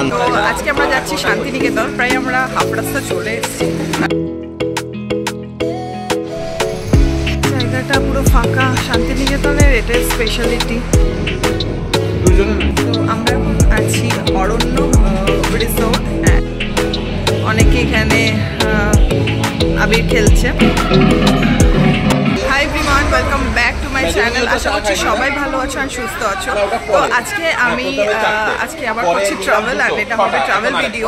তো আজকে আমরা যাচ্ছি শান্তিনিকেতন, প্রায় আমরা হাফ রাস্তা চলে এসেছি। জায়গাটা পুরো ফাঁকা, শান্তিনিকেতনের এটাই স্পেশালিটি। তো আমরা এখন আছি অরণ্য রিসোর্ট, অনেকে এখানে আবির খেলছে। Hi everyone, welcome back to my channel. আশা করছি সবাই ভালো আছো আর সুস্থ আছো। তো আজকে আবার করছি ট্রাভেল, আর এটা হবে ট্রাভেল ভিডিও।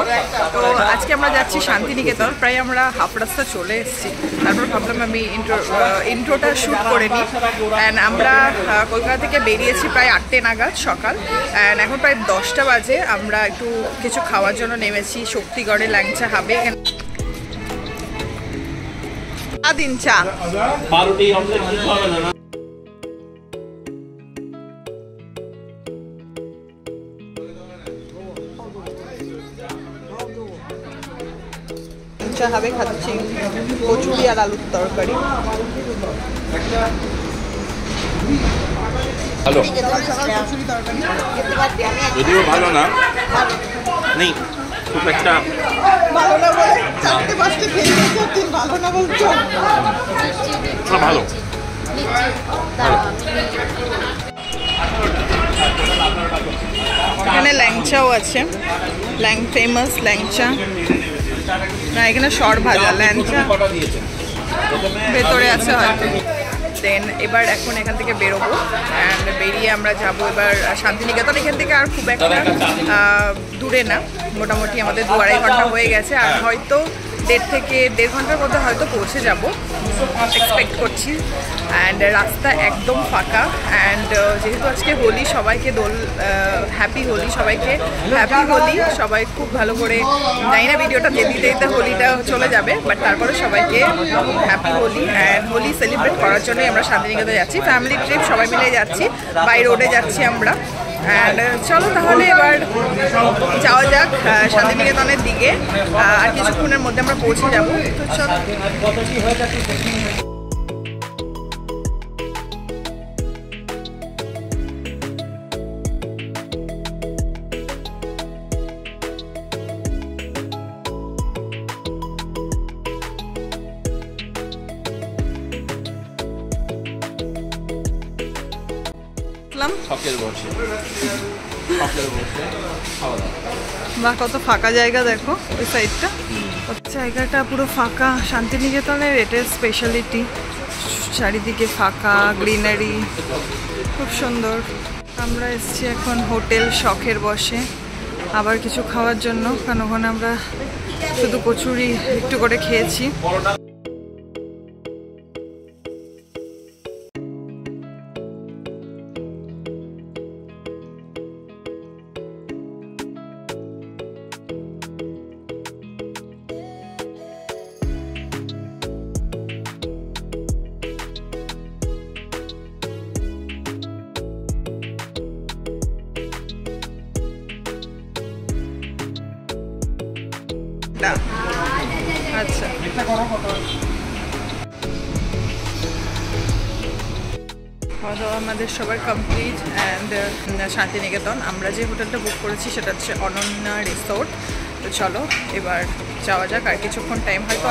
তো আজকে আমরা যাচ্ছি শান্তিনিকেতন, প্রায় আমরা হাফ রাস্তা চলে এসেছি। তারপর ভাবলাম আমি ইন্ট্রোটা শ্যুট করে নিই। অ্যান্ড আমরা কলকাতা থেকে বেরিয়েছি প্রায় 8টে নাগাদ সকাল, অ্যান্ড এখন প্রায় 10টা বাজে। আমরা একটু কিছু খাওয়ার জন্য নেমেছি শক্তিগড়ে ল্যাংচা হাবে। দিন চা হবে, খাচ্ছি কচুরি আর আলুর তরকারি। ভালো, যদিও ভালো না, নেই খুব একটা ভালো না বলে 4-5টে খেয়ে নিয়েছি, ভালো না বলছো? ভালো। এখানে ল্যাংচাও আছে, ফেমাস ল্যাংচা না, এখানে সর ভাজা ল্যাংচা ভেতরে আছে হয়তো। দেন এবার এখন এখান থেকে বেরোবো, অ্যান্ড বেরিয়ে আমরা যাবো এবার শান্তিনিকেতন। এখান থেকে আর খুব একটা দূরে না, মোটামুটি আমাদের 2-2.5 ঘন্টা হয়ে গেছে, আর হয়তো 1.5 থেকে 1.5 ঘন্টার মধ্যে হয়তো পৌঁছে যাব এক্সপেক্ট করছি। অ্যান্ড রাস্তা একদম ফাঁকা, অ্যান্ড যেহেতু আজকে হোলি, সবাইকে হ্যাপি হোলি, সবাইকে হ্যাপি হোলি। সবাই খুব ভালো করে, জানি না ভিডিওটা দিতে দিতে হোলিটা চলে যাবে, বাট তারপরে সবাইকে happy Holi. And Holi celebrate করার জন্যই আমরা শান্তিনিকেতনে যাচ্ছি, ফ্যামিলি ট্রিপ, সবাই মিলে যাচ্ছি, বাই রোডে যাচ্ছি আমরা। অ্যান্ড চলো তাহলে এবার যাওয়া যাক শান্তিনিকেতনের দিকে, আর কিছুক্ষণের মধ্যে আমরা পৌঁছে যাব। তো চলো। বা কত ফাঁকা জায়গা দেখো ওই সাইডটা, জায়গাটা পুরো ফাঁকা। শান্তিনিকেতনের এটার স্পেশালিটি, চারিদিকে ফাঁকা, গ্রিনারি, খুব সুন্দর। আমরা এসেছি এখন হোটেল শখের বসে আবার কিছু খাওয়ার জন্য, কারণ ওখানে আমরা শুধু কচুরি একটু করে খেয়েছি। আচ্ছা, আমাদের সবার কমপ্লিট। অ্যান্ড শান্তিনিকেতন আমরা যে হোটেলটা বুক করেছি সেটা হচ্ছে অনন্য রিসোর্ট। তো চলো এবার যাওয়া যাক, আর কিছুক্ষণ টাইম, হয়তো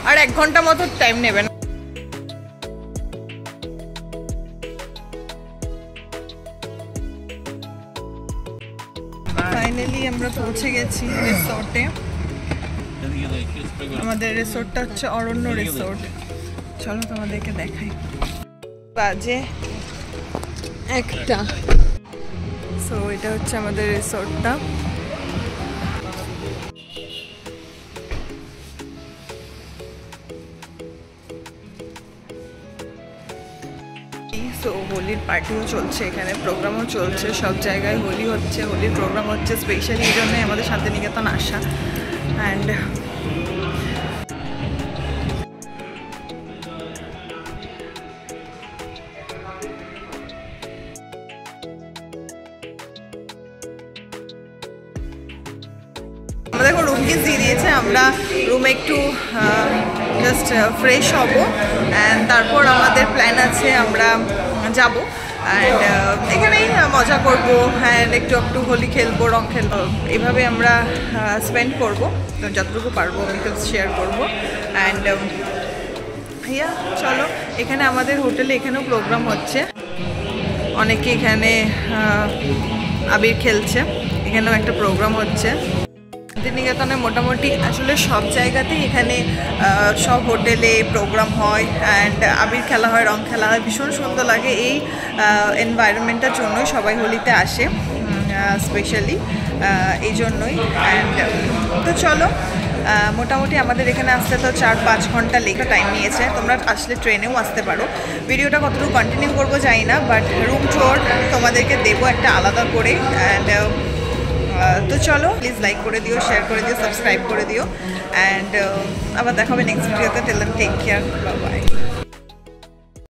আর 1 ঘন্টা মতো টাইম নেবে না। ফাইনালি আমরা পৌঁছে গেছি রিসোর্টে। আমাদের রিসোর্টটা হচ্ছে অরণ্য রিসোর্ট। চলো তোমাদেরকে দেখাই। বাজে 1টা। সো এটা হচ্ছে আমাদের রিসোর্টটা। সো হোলির পার্টিও চলছে, এখানে প্রোগ্রামও চলছে, সব জায়গায় হোলি হচ্ছে, হোলির প্রোগ্রাম হচ্ছে। স্পেশালি এই জন্যই আমাদের শান্তিনিকেতন আসা। অ্যান্ড আমাদের এখন রুম কিস দিয়ে দিয়েছে, আমরা রুমে একটু জাস্ট ফ্রেশ হব, অ্যান্ড তারপর আমাদের প্ল্যান আছে আমরা যাব। অ্যান্ড এখানেই মজা করব, হ্যাঁ একটু একটু হোলি খেলবো, রং খেলবো, এইভাবে আমরা স্পেন্ড করবো, যতটুকু পারবো আমি তো শেয়ার করবো। অ্যান্ড ইয়া চলো, এখানে আমাদের হোটেলে এখানেও প্রোগ্রাম হচ্ছে, অনেকে এখানে আবির খেলছে, এখানেও একটা প্রোগ্রাম হচ্ছে। শান্তিনিকেতনে মোটামুটি আসলে সব জায়গাতেই এখানে সব হোটেলে প্রোগ্রাম হয় অ্যান্ড আবির খেলা হয়, রং খেলা হয়, ভীষণ সুন্দর লাগে। এই এনভায়রনমেন্টটার জন্যই সবাই হোলিতে আসে, স্পেশালি এই জন্যই। অ্যান্ড তো চলো, মোটামুটি আমাদের এখানে আসতে তো 4-5 ঘন্টা লেখা টাইম নিয়েছে, তোমরা আসলে ট্রেনেও আসতে পারো। ভিডিওটা কতটুকু কন্টিনিউ করবো জানি না, বাট রুম ট্যুর তোমাদেরকে দেবো একটা আলাদা করে। অ্যান্ড তো চলো, প্লিজ লাইক করে দিও, শেয়ার করে দিও, সাবস্ক্রাইব করে দিও। অ্যান্ড আবার দেখা হবে নেক্সট ভিডিওতে। Till then take care, bye by.